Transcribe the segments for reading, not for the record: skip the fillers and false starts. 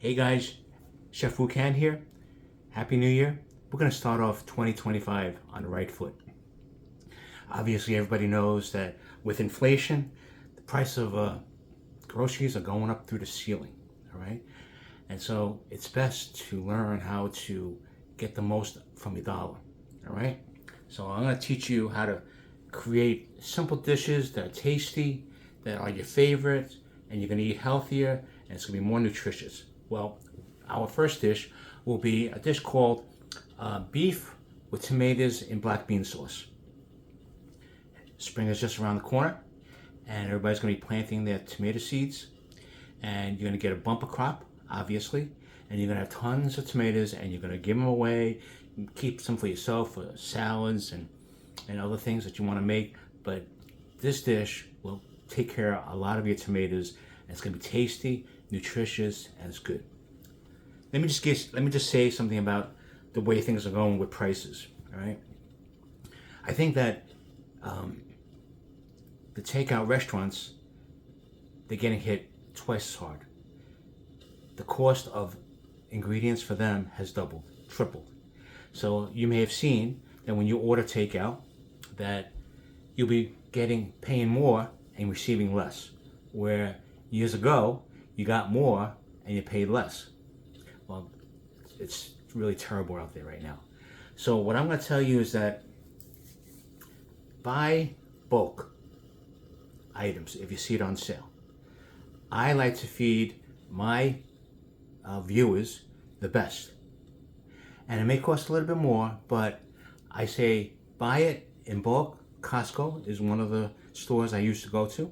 Hey guys, Chef Wu Can here. Happy New Year. We're going to start off 2025 on the right foot. Obviously, everybody knows that with inflation, the price of groceries are going up through the ceiling, all right? And so it's best to learn how to get the most from your dollar, all right? So I'm going to teach you how to create simple dishes that are tasty, that are your favorites, and you're going to eat healthier, and it's going to be more nutritious. Well, our first dish will be a dish called beef with tomatoes in black bean sauce. Spring is just around the corner, and everybody's going to be planting their tomato seeds, and you're going to get a bumper crop, obviously, and you're going to have tons of tomatoes, and you're going to give them away, keep some for yourself for salads and other things that you want to make. But this dish will take care of a lot of your tomatoes, and it's going to be tasty, nutritious, and it's good. Let me just say something about the way things are going with prices. All right, I think that the takeout restaurants, they're getting hit twice as hard. The cost of ingredients for them has doubled, tripled. So you may have seen that when you order takeout, that you'll be paying more and receiving less. Where years ago, you got more and you paid less. Well, it's really terrible out there right now. So what I'm going to tell you is that buy bulk items if you see it on sale. I like to feed my viewers the best. And it may cost a little bit more, but I say buy it in bulk. Costco is one of the stores I used to go to.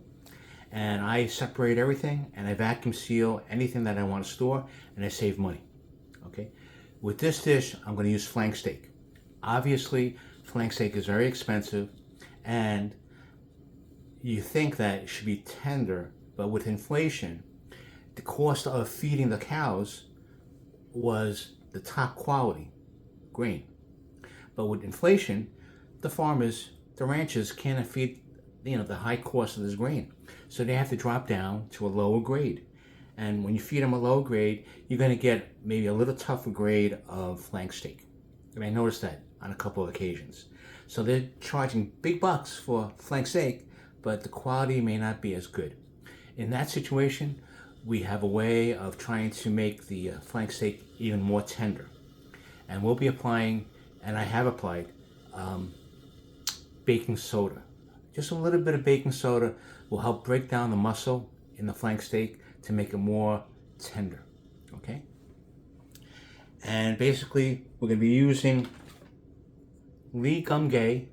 And I separate everything and I vacuum seal anything that I want to store, and I save money. Okay? With this dish, I'm going to use flank steak. Obviously, flank steak is very expensive, and you think that it should be tender, but with inflation, the cost of feeding the cows was the top quality grain. But with inflation, the ranchers can't feed the high cost of this grain. So they have to drop down to a lower grade. And when you feed them a low grade, you're going to get maybe a little tougher grade of flank steak. And I noticed that on a couple of occasions. So they're charging big bucks for flank steak, but the quality may not be as good. In that situation, we have a way of trying to make the flank steak even more tender. And we'll be applying, and I have applied, baking soda. Just a little bit of baking soda will help break down the muscle in the flank steak to make it more tender, okay? And basically, we're going to be using Lee Kum Kee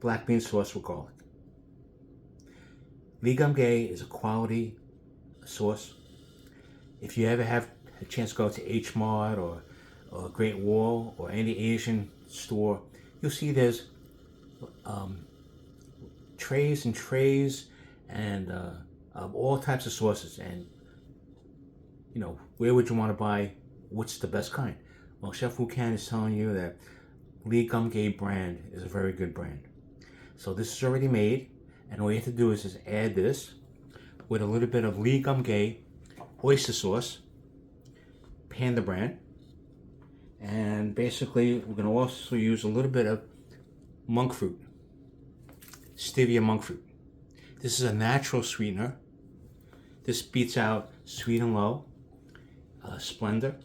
black bean sauce with garlic. Lee Kum Kee is a quality sauce. If you ever have a chance to go to H Mart or Great Wall or any Asian store, you'll see there's trays and trays and of all types of sauces. And where would you want to buy what's the best kind? Well, Chef Wu Can is telling you that Lee Kum Kee brand is a very good brand. So this is already made, and all you have to do is just add this with a little bit of Lee Kum Kee oyster sauce, Panda brand, and basically we're going to also use a little bit of monk fruit, stevia monk fruit. This is a natural sweetener. This beats out Sweet and Low, Splendor,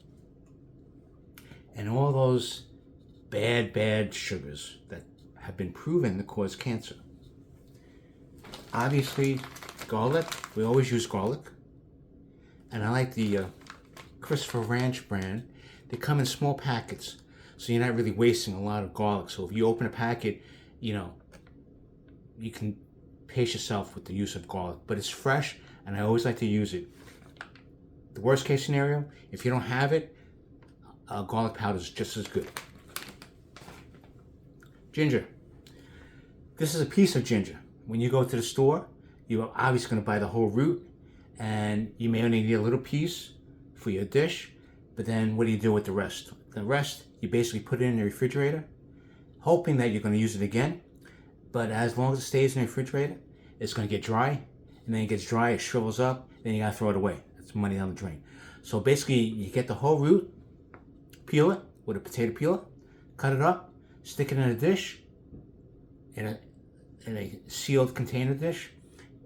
and all those bad sugars that have been proven to cause cancer. Obviously, garlic. We always use garlic. And I like the Christopher Ranch brand. They come in small packets, so you're not really wasting a lot of garlic. So if you open a packet, you can pace yourself with the use of garlic. But it's fresh, and I always like to use it. The worst case scenario, if you don't have it, garlic powder is just as good. Ginger. This is a piece of ginger. When you go to the store, you're obviously going to buy the whole root, and you may only need a little piece for your dish. But then what do you do with the rest? The rest, you basically put it in the refrigerator, hoping that you're going to use it again. But as long as it stays in the refrigerator, it's going to get dry. And then it gets dry, it shrivels up, then you got to throw it away. It's money down the drain. So basically, you get the whole root, peel it with a potato peeler, cut it up, stick it in a dish, in a sealed container dish,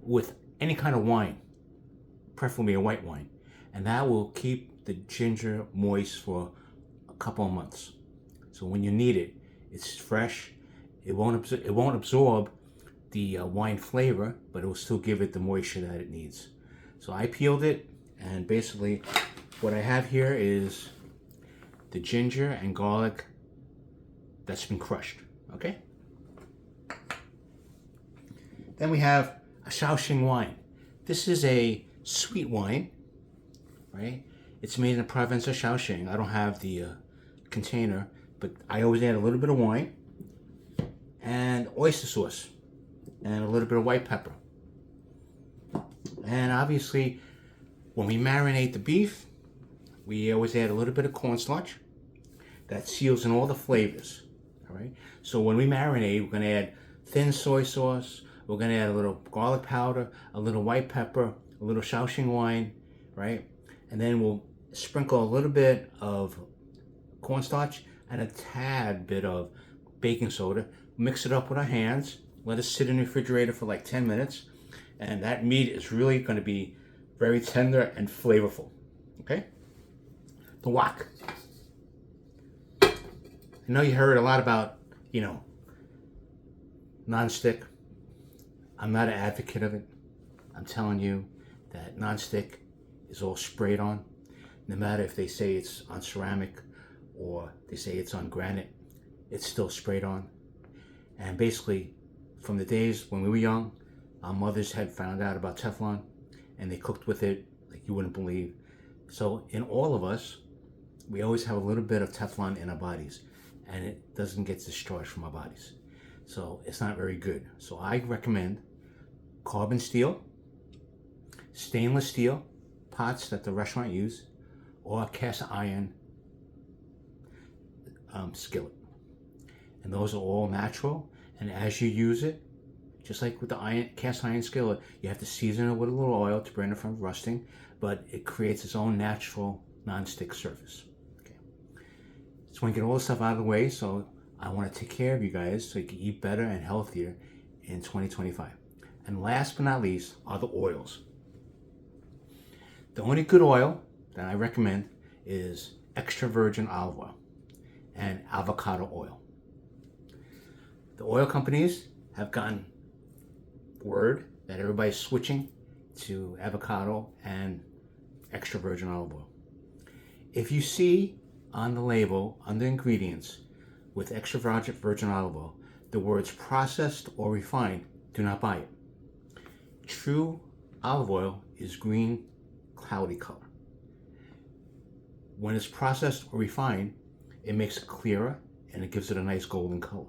with any kind of wine, preferably a white wine, and that will keep the ginger moist for a couple of months. So when you need it, it's fresh. It won't absorb the wine flavor, but it will still give it the moisture that it needs. So I peeled it, and basically what I have here is the ginger and garlic that's been crushed, okay? Then we have a Shao Shing wine. This is a sweet wine, right? It's made in the province of Shing. I don't have the container, but I always add a little bit of wine and oyster sauce and a little bit of white pepper. And obviously, when we marinate the beef, we always add a little bit of cornstarch. That seals in all the flavors, all right? So when we marinate, we're gonna add thin soy sauce, we're gonna add a little garlic powder, a little white pepper, a little Shaoxing wine, right? And then we'll sprinkle a little bit of cornstarch and a tad bit of baking soda, mix it up with our hands, let it sit in the refrigerator for like 10 minutes, and that meat is really gonna be very tender and flavorful, okay? The wok. I know you heard a lot about, non-stick. I'm not an advocate of it. I'm telling you that non-stick is all sprayed on. No matter if they say it's on ceramic or they say it's on granite, it's still sprayed on. And basically, from the days when we were young, our mothers had found out about Teflon and they cooked with it like you wouldn't believe. So in all of us, we always have a little bit of Teflon in our bodies, and it doesn't get discharged from our bodies. So it's not very good. So I recommend carbon steel, stainless steel pots that the restaurant use, or cast iron skillet. And those are all natural. And as you use it, just like with the cast iron skillet, you have to season it with a little oil to prevent it from rusting, but it creates its own natural non-stick surface. Okay. So I want to get all this stuff out of the way, so I want to take care of you guys so you can eat better and healthier in 2025. And last but not least are the oils. The only good oil that I recommend is extra virgin olive oil and avocado oil. The oil companies have gotten word that everybody's switching to avocado and extra virgin olive oil. If you see on the label, under ingredients, with extra virgin olive oil, the words processed or refined, do not buy it. True olive oil is green, cloudy color. When it's processed or refined, it makes it clearer and it gives it a nice golden color.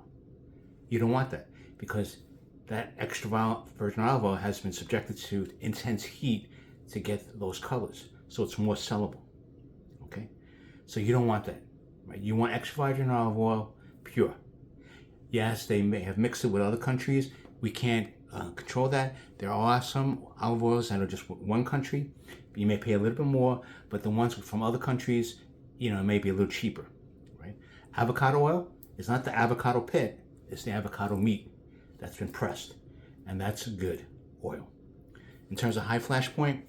You don't want that because that extra virgin olive oil has been subjected to intense heat to get those colors, so it's more sellable. Okay, so you don't want that, right? You want extra virgin olive oil, pure. Yes, they may have mixed it with other countries. We can't control that. There are some olive oils that are just one country. You may pay a little bit more, but the ones from other countries, it may be a little cheaper, right? Avocado oil is not the avocado pit, it's the avocado meat that's been pressed, and that's a good oil. In terms of high flash point,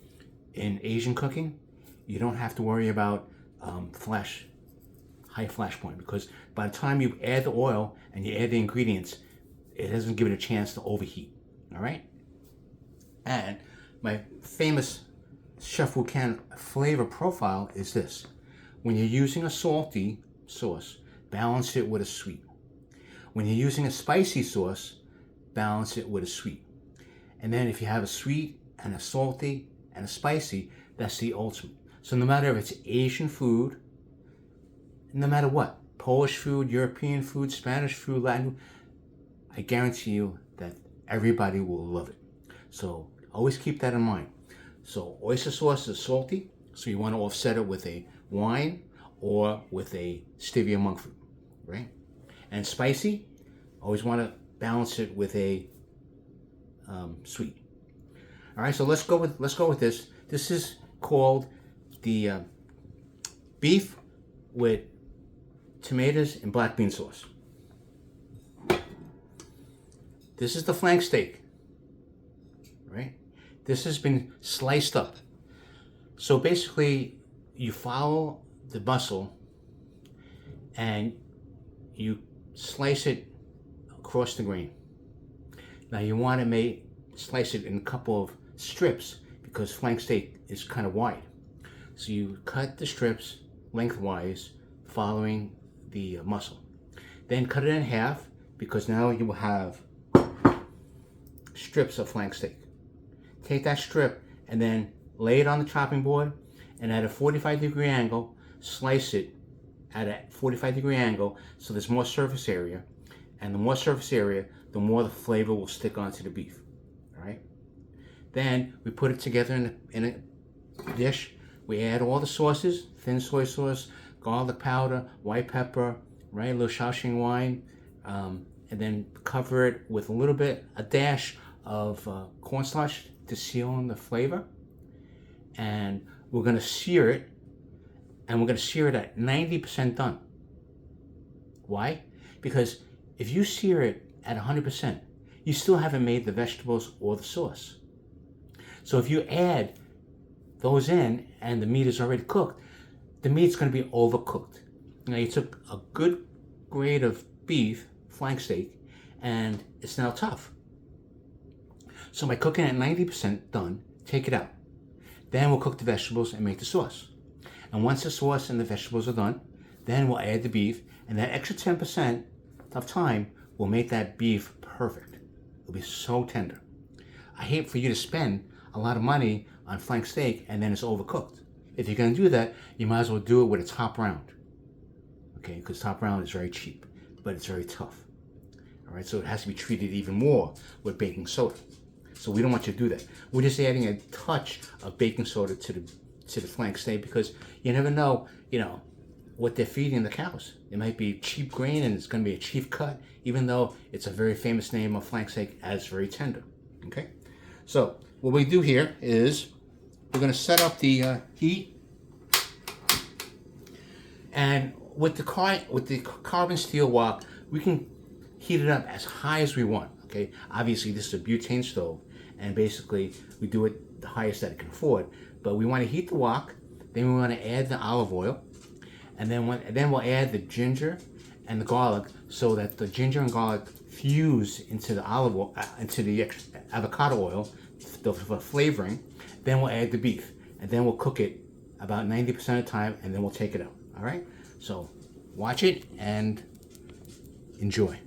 in Asian cooking, you don't have to worry about high flash point, because by the time you add the oil and you add the ingredients, it doesn't give it a chance to overheat, all right? And my famous Chef Wu Can flavor profile is this. When you're using a salty sauce, balance it with a sweet. When you're using a spicy sauce, balance it with a sweet. And then if you have a sweet and a salty and a spicy, that's the ultimate. So no matter if it's Asian food, no matter what, Polish food, European food, Spanish food, Latin food, I guarantee you that everybody will love it. So always keep that in mind. So oyster sauce is salty, so you want to offset it with a wine or with a stevia monk fruit, right? And spicy, always want to balance it with a sweet. All right, so let's go with this. This is called the beef with tomatoes and black bean sauce. This is the flank steak, right? This has been sliced up. So basically, you follow the muscle and you slice it across the grain. Now you want to slice it in a couple of strips because flank steak is kind of wide. So you cut the strips lengthwise following the muscle. Then cut it in half because now you will have strips of flank steak. Take that strip and then lay it on the chopping board and at a 45-degree angle, slice it at a 45-degree angle so there's more surface area. And the more surface area, the more the flavor will stick onto the beef. All right? Then we put it together in a dish. We add all the sauces, thin soy sauce, garlic powder, white pepper, right? A little Shao Shing wine. And then cover it with a dash of cornstarch to seal in the flavor. And we're going to sear it. And we're going to sear it at 90% done. Why? Because if you sear it at 100%, you still haven't made the vegetables or the sauce. So if you add those in and the meat is already cooked, the meat's going to be overcooked. Now you took a good grade of beef, flank steak, and it's now tough. So by cooking at 90% done, take it out. Then we'll cook the vegetables and make the sauce. And once the sauce and the vegetables are done, then we'll add the beef, and that extra 10% of time will make that beef perfect. It'll be so tender. I hate for you to spend a lot of money on flank steak and then it's overcooked. If you're going to do that, you might as well do it with a top round. Okay, because top round is very cheap, but it's very tough. All right, so it has to be treated even more with baking soda. So we don't want you to do that. We're just adding a touch of baking soda to the flank steak because you never know, what they're feeding the cows. It might be cheap grain and it's going to be a cheap cut, even though it's a very famous name of flank steak as very tender. Okay, so what we do here is we're going to set up the heat, and with the carbon steel wok, we can heat it up as high as we want. Okay, obviously this is a butane stove, and basically we do it the highest that it can afford. But we want to heat the wok, then we want to add the olive oil, and then we'll add the ginger and the garlic so that the ginger and garlic fuse into the olive oil, into the avocado oil for flavoring. Then we'll add the beef, and then we'll cook it about 90% of the time, and then we'll take it out. All right? So watch it and enjoy.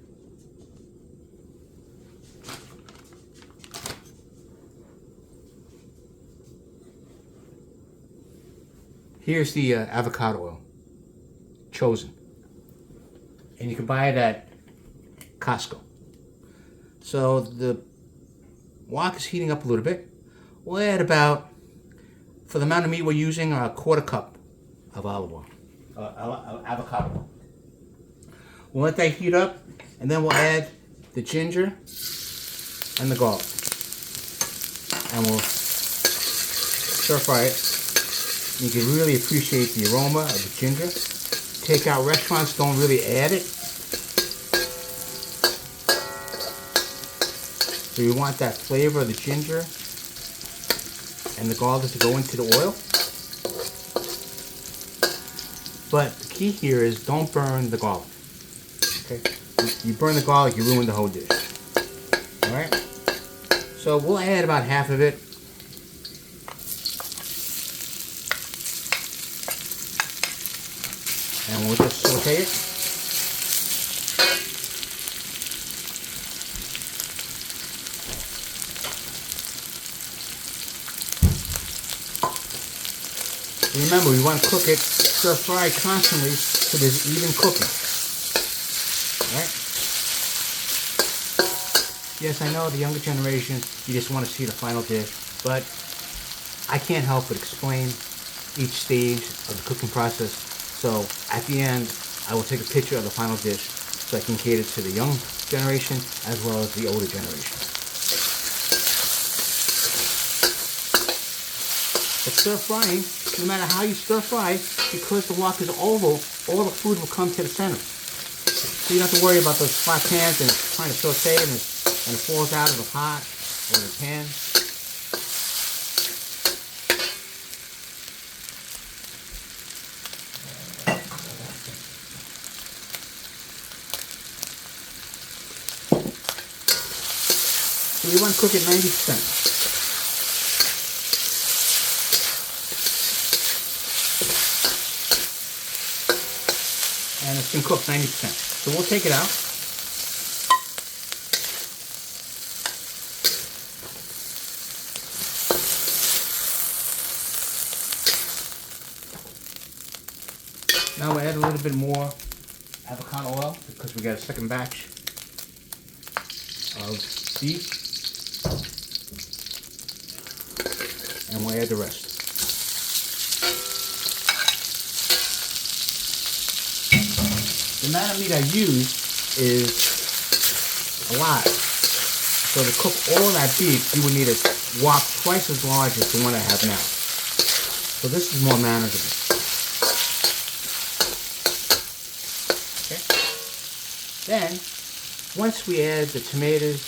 Here's the avocado oil, chosen. And you can buy it at Costco. So the wok is heating up a little bit. We'll add about, for the amount of meat we're using, a quarter cup of olive oil, avocado oil. We'll let that heat up, and then we'll add the ginger and the garlic. And we'll stir fry it. You can really appreciate the aroma of the ginger. Takeout restaurants don't really add it. So you want that flavor of the ginger and the garlic to go into the oil. But the key here is don't burn the garlic. Okay? You burn the garlic, you ruin the whole dish. Alright? So we'll add about half of it. And we'll just saute it. Remember, we want to cook it, stir fry constantly so there's even cooking. Alright? Yes, I know the younger generation, you just want to see the final dish, but I can't help but explain each stage of the cooking process. So at the end, I will take a picture of the final dish so I can cater to the young generation as well as the older generation. But stir frying, no matter how you stir fry, because the wok is oval, all the food will come to the center. So you don't have to worry about those flat pans and trying to saute and it falls out of the pot or the pan. So we want to cook it 90%. And it's been cooked 90%. So we'll take it out. Now we'll add a little bit more avocado oil because we got a second batch of beef. And we'll add the rest. The amount of meat I use is a lot. So to cook all that beef, you would need a wok twice as large as the one I have now. So this is more manageable. Okay. Then, once we add the tomatoes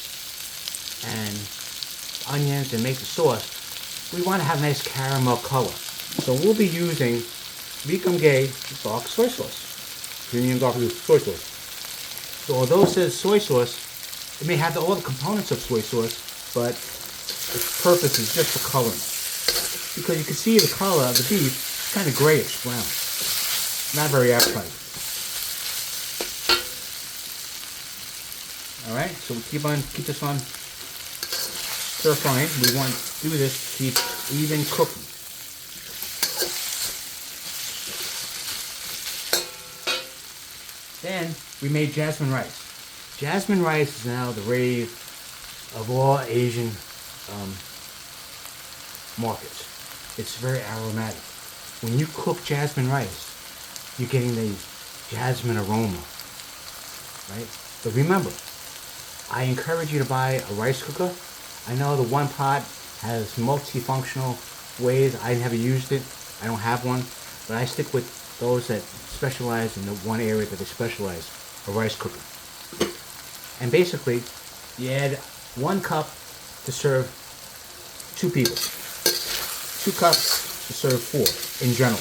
and onions and make the sauce, we want to have a nice caramel color. So we'll be using Kum Kee dark soy sauce. Premium dark soy sauce. So although it says soy sauce, it may have all the components of soy sauce, but its purpose is just for coloring. Because you can see the color of the beef is kind of grayish brown. Not very appetizing. Alright, so we keep this on stir frying. We want to do this to keep even cooking. Then we made jasmine rice. Jasmine rice is now the rave of all Asian markets. It's very aromatic. When you cook jasmine rice, you're getting the jasmine aroma, right? But remember, I encourage you to buy a rice cooker. I know the one pot has multifunctional ways. I never used it. I don't have one, but I stick with those that specialize in the one area that they specialize, a rice cooker. And basically, you add 1 cup to serve 2 people. 2 cups to serve 4 in general.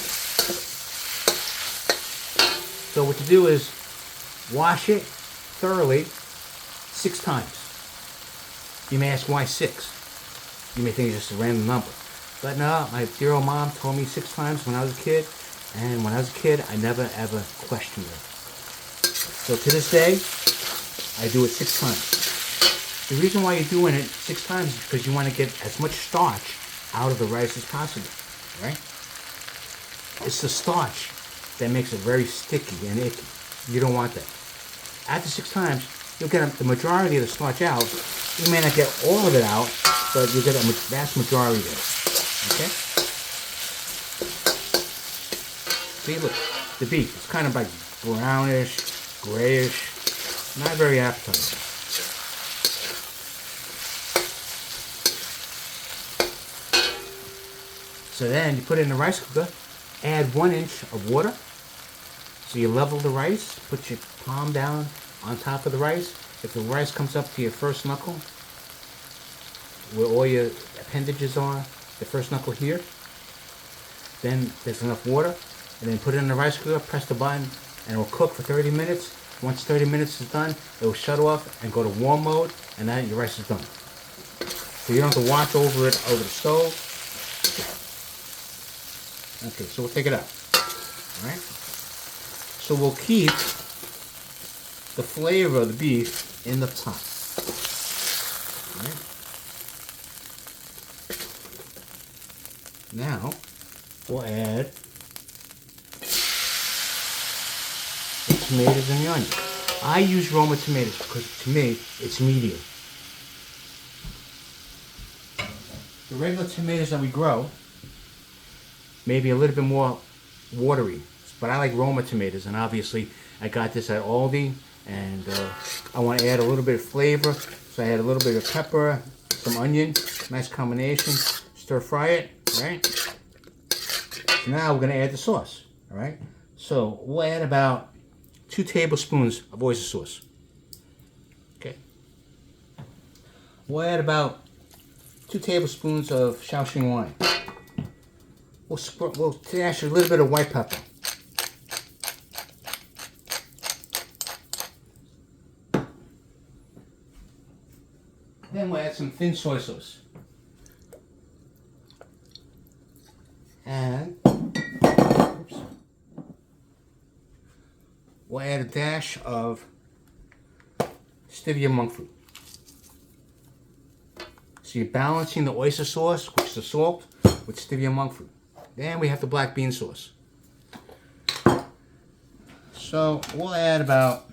So what you do is wash it thoroughly 6 times. You may ask why 6? You may think it's just a random number. But no, my dear old mom told me 6 times when I was a kid. And when I was a kid, I never ever questioned it. So to this day, I do it 6 times. The reason why you're doing it 6 times is because you want to get as much starch out of the rice as possible, right? It's the starch that makes it very sticky and icky. You don't want that. After 6 times, you'll get the majority of the starch out. You may not get all of it out, but you'll get a vast majority of it, okay? See, look, the beef, it's kind of like brownish, grayish, not very appetizing. So then you put it in the rice cooker, add 1 inch of water. So you level the rice, put your palm down on top of the rice. If the rice comes up to your first knuckle, where all your appendages are, the first knuckle here, then there's enough water. And then put it in the rice cooker, press the button, and it will cook for 30 minutes. Once 30 minutes is done, it will shut off and go to warm mode, and then your rice is done. So you don't have to watch over it over the stove. Okay, so we'll take it out. Alright? So we'll keep the flavor of the beef in the pot. Alright? Now, we'll add tomatoes and the onion. I use Roma tomatoes because to me it's medium. The regular tomatoes that we grow may be a little bit more watery, but I like Roma tomatoes, and obviously I got this at Aldi, and I want to add a little bit of flavor, so I add a little bit of pepper, some onion, nice combination. Stir fry it, right? So now we're going to add the sauce. All right. So we'll add about 2 tablespoons of oyster sauce. Okay. We'll add about 2 tablespoons of Shao Shing wine. We'll dash a little bit of white pepper. Then we'll add some thin soy sauce. And we'll add a dash of stevia monk fruit. So you're balancing the oyster sauce, which is the salt, with stevia monk fruit. Then we have the black bean sauce. So we'll add about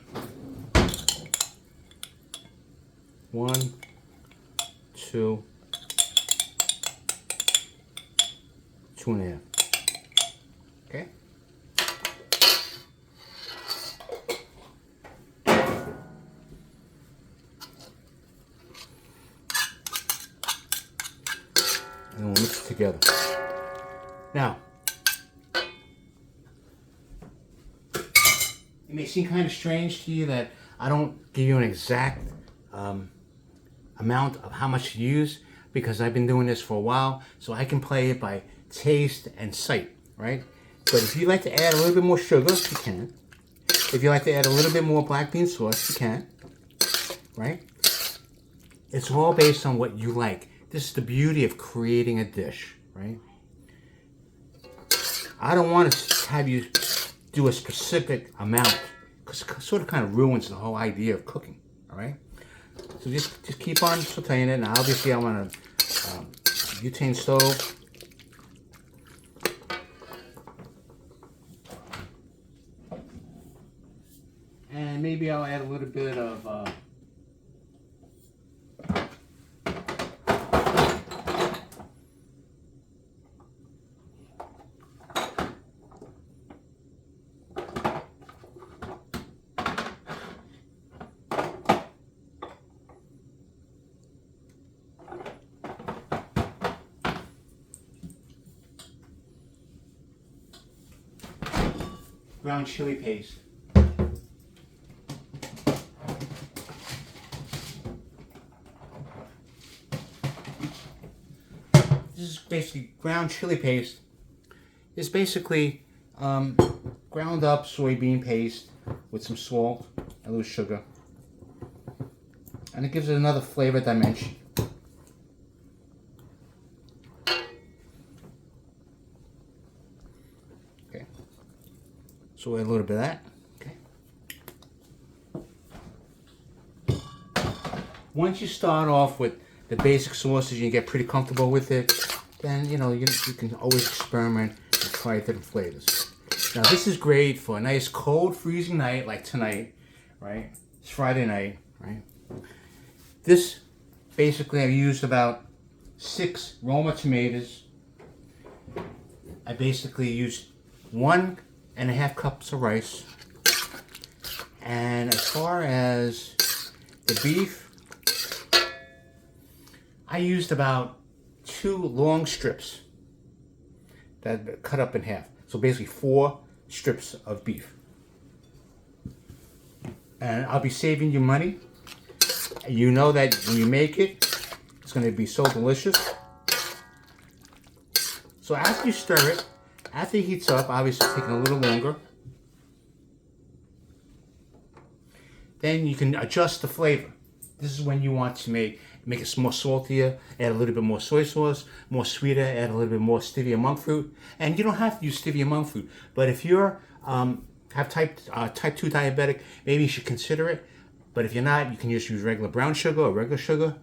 1, 2, 2.5. Okay. And we'll mix it together. Now, it may seem kind of strange to you that I don't give you an exact amount of how much to use, because I've been doing this for a while, so I can play it by taste and sight, right? But if you like to add a little bit more sugar, you can. If you like to add a little bit more black bean sauce, you can, right? It's all based on what you like. This is the beauty of creating a dish, right? I don't want to have you do a specific amount, because it sort of kind of ruins the whole idea of cooking, all right? So just keep on sauteing it. Now, obviously, I'm on a butane stove. And maybe I'll add a little bit of ground chili paste. This is basically ground chili paste. It's basically ground up soybean paste with some salt, a little sugar, and it gives it another flavor dimension. Okay, so we'll add a little bit of that. Okay. Once you start off with the basic sauces and you get pretty comfortable with it, then you can always experiment and try different flavors. Now this is great for a nice cold freezing night like tonight, right? It's Friday night, right? This basically, I used about 6 Roma tomatoes. I basically used 1.5 cups of rice. And as far as the beef, I used about 2 long strips that cut up in half. So basically 4 strips of beef. And I'll be saving you money. You know that when you make it, it's going to be so delicious. So after you stir it, after it heats up, obviously taking a little longer, then you can adjust the flavor. This is when you want to make it more saltier, add a little bit more soy sauce, more sweeter, add a little bit more stevia monk fruit. And you don't have to use stevia monk fruit, but if you're have type 2 diabetic, maybe you should consider it. But if you're not, you can just use regular brown sugar or regular sugar.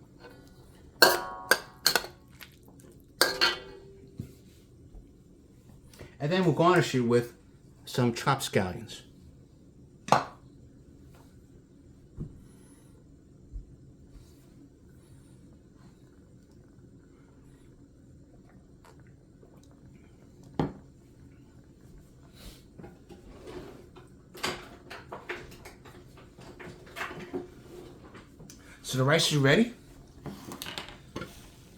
And then we'll garnish it with some chopped scallions. So the rice is ready.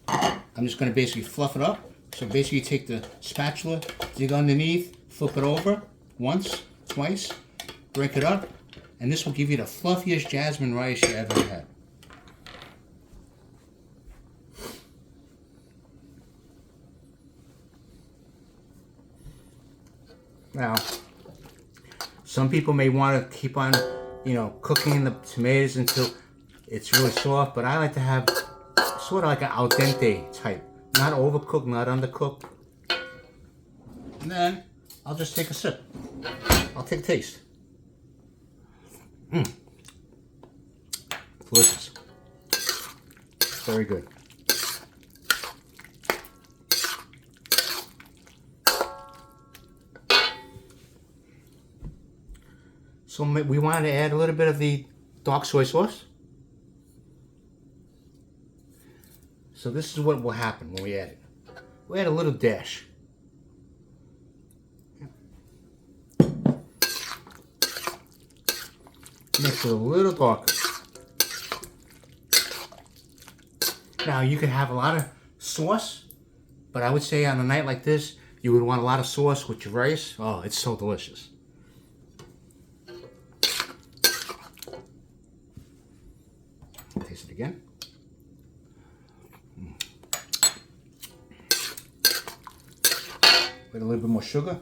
I'm just going to basically fluff it up. So basically you take the spatula dig underneath, flip it over once, twice, break it up, and this will give you the fluffiest jasmine rice you ever had. Now, some people may want to keep on, cooking the tomatoes until it's really soft, but I like to have sort of like an al dente type. Not overcooked, not undercooked. And then I'll just take a sip. I'll take a taste. Delicious. Very good. So we wanted to add a little bit of the dark soy sauce. So this is what will happen when we add it. We add a little dash. Makes it a little darker. Now you can have a lot of sauce, but I would say on a night like this, you would want a lot of sauce with your rice. Oh, it's so delicious. Taste it again. With a little bit more sugar.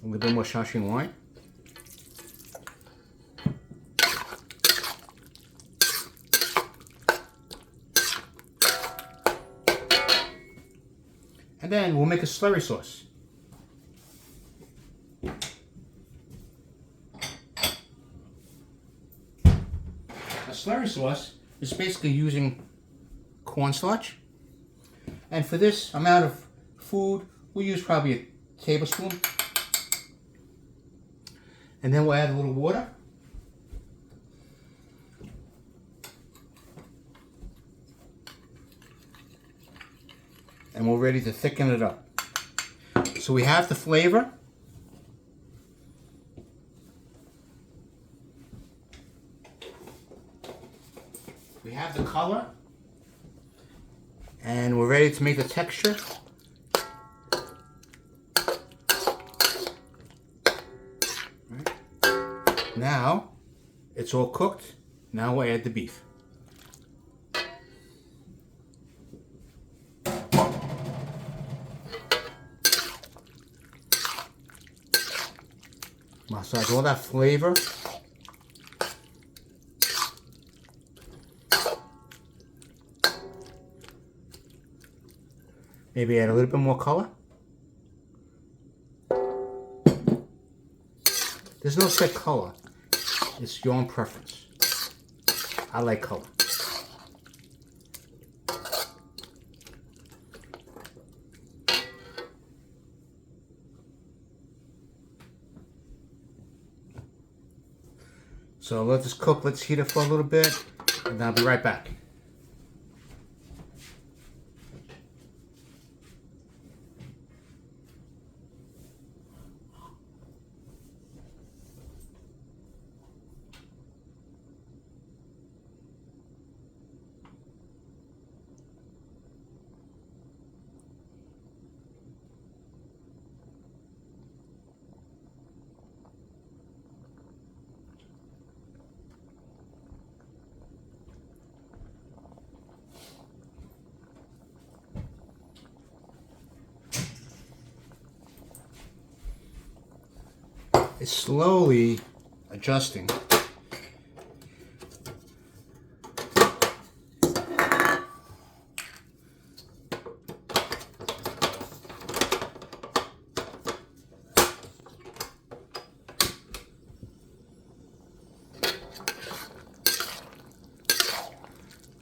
A little bit more Shao wine. And then we'll make a slurry sauce. A slurry sauce is basically using cornstarch. And for this amount of food, we'll use probably a tablespoon. And then we'll add a little water. And we're ready to thicken it up. So we have the flavor. We have the color. And we're ready to make the texture. Right. Now, it's all cooked. Now we'll add the beef. Massage all that flavor. Maybe add a little bit more color. There's no set color. It's your own preference. I like color. So let this cook, let's heat it for a little bit, and then I'll be right back. It's slowly adjusting.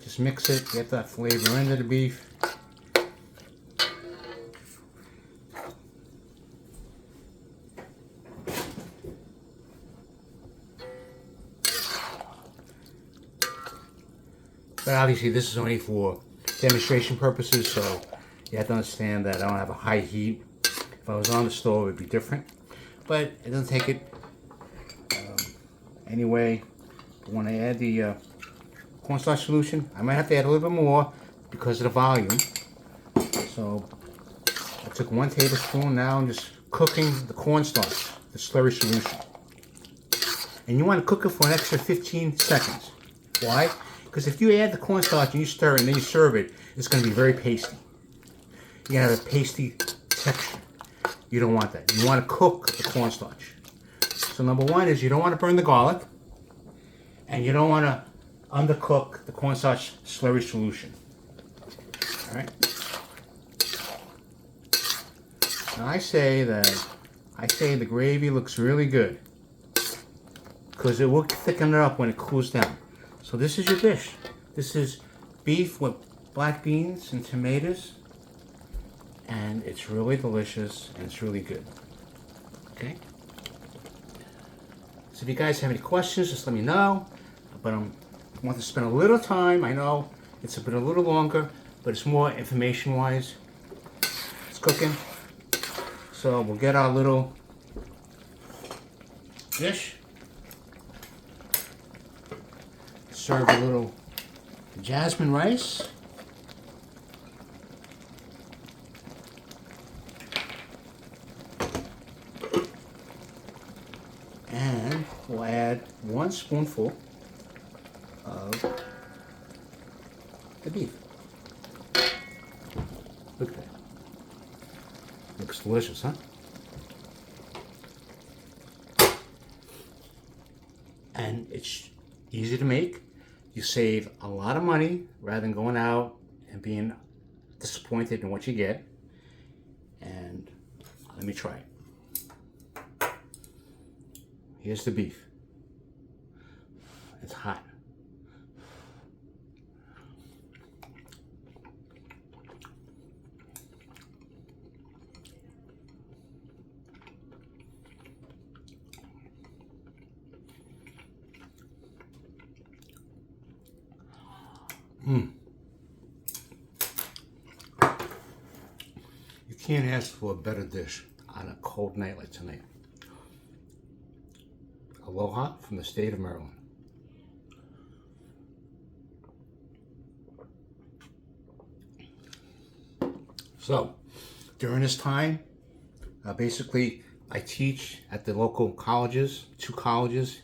Just mix it, get that flavor into the beef. But obviously this is only for demonstration purposes, so you have to understand that I don't have a high heat. If I was on the stove, it would be different. But it doesn't take it anyway. When I add the cornstarch solution. I might have to add a little bit more because of the volume. So I took 1 tablespoon. Now I'm just cooking the cornstarch, the slurry solution. And you want to cook it for an extra 15 seconds. Why? Because if you add the cornstarch and you stir it and then you serve it, it's going to be very pasty. You're going to have a pasty texture. You don't want that. You want to cook the cornstarch. So number one is you don't want to burn the garlic, and you don't want to undercook the cornstarch slurry solution. All right. Now I say the gravy looks really good because it will thicken it up when it cools down. So this is your dish. This is beef with black beans and tomatoes, and it's really delicious and it's really good. Okay. So if you guys have any questions, just let me know. But I want to spend a little time. I know it's been a little longer, but it's more information-wise. It's cooking. So we'll get our little dish. Serve a little jasmine rice. And we'll add 1 spoonful of the beef. Look at that. Looks delicious, huh? And it's easy to make. You save a lot of money rather than going out and being disappointed in what you get. And let me try it. Here's the beef. It's hot. You can't ask for a better dish on a cold night like tonight. Aloha from the state of Maryland. So, during this time, basically, I teach at the local colleges, 2 colleges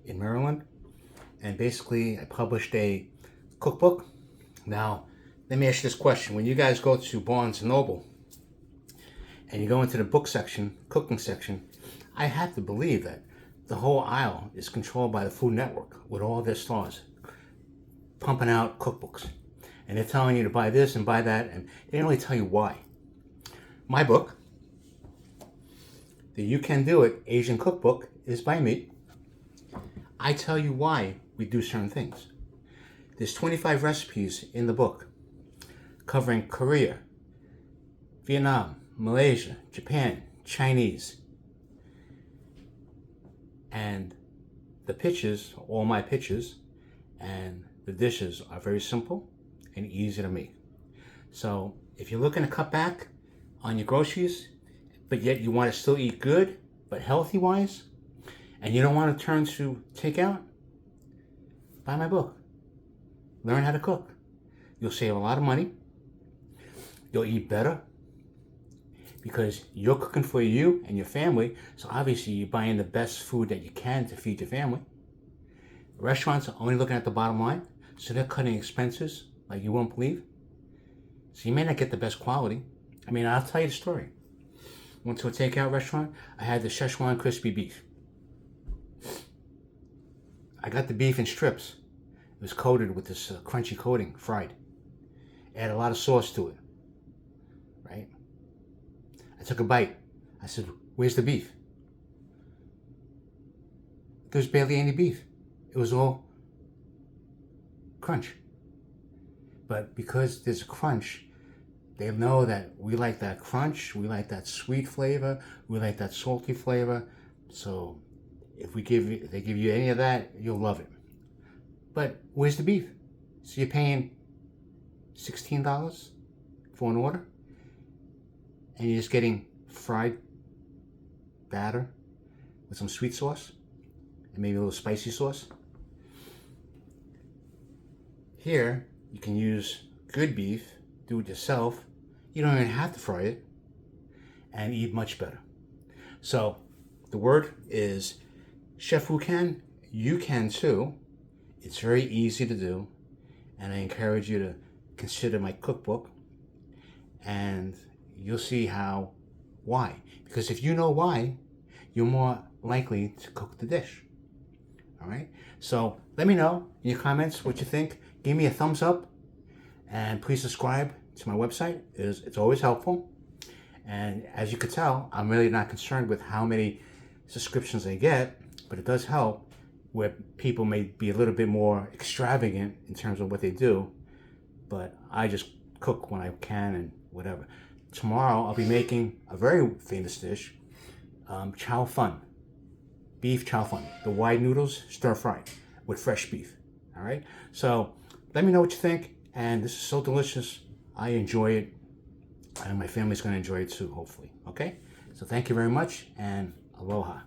in Maryland, and basically I published a cookbook. Now, let me ask you this question. When you guys go to Barnes & Noble and you go into the book section, cooking section, I have to believe that the whole aisle is controlled by the Food Network with all their stars pumping out cookbooks. And they're telling you to buy this and buy that, and they don't really tell you why. My book, the You Can Do It Asian Cookbook, is by me. I tell you why we do certain things. There's 25 recipes in the book covering Korea, Vietnam, Malaysia, Japan, Chinese. And the pictures, all my pictures, and the dishes are very simple and easy to make. So if you're looking to cut back on your groceries, but yet you want to still eat good, but healthy-wise, and you don't want to turn to takeout, buy my book. Learn how to cook. You'll save a lot of money. You'll eat better because you're cooking for you and your family. So obviously you're buying the best food that you can to feed your family. Restaurants are only looking at the bottom line, so they're cutting expenses like you won't believe. So you may not get the best quality. I mean, I'll tell you the story. Went to a takeout restaurant. I had the Szechuan crispy beef. I got the beef in strips. It was coated with this crunchy coating, fried. Add a lot of sauce to it, right? I took a bite. I said, "Where's the beef?" There's barely any beef. It was all crunch. But because there's a crunch, they know that we like that crunch, we like that sweet flavor, we like that salty flavor. So if they give you any of that, you'll love it. But where's the beef? So you're paying $16 for an order, and you're just getting fried batter with some sweet sauce and maybe a little spicy sauce. Here, you can use good beef, do it yourself. You don't even have to fry it, and eat much better. So, the word is, Chef who can, you can too. It's very easy to do, and I encourage you to consider my cookbook, and you'll see why. Because if you know why, you're more likely to cook the dish. All right? So let me know in your comments what you think. Give me a thumbs up, and please subscribe to my website. It's always helpful. And as you could tell, I'm really not concerned with how many subscriptions I get, but it does help where people may be a little bit more extravagant in terms of what they do, but I just cook when I can and whatever. Tomorrow I'll be making a very famous dish, chow fun, beef chow fun, the wide noodles stir fried with fresh beef. All right, so let me know what you think, and this is so delicious. I enjoy it, and my family's going to enjoy it too, hopefully. Okay, so thank you very much, and aloha.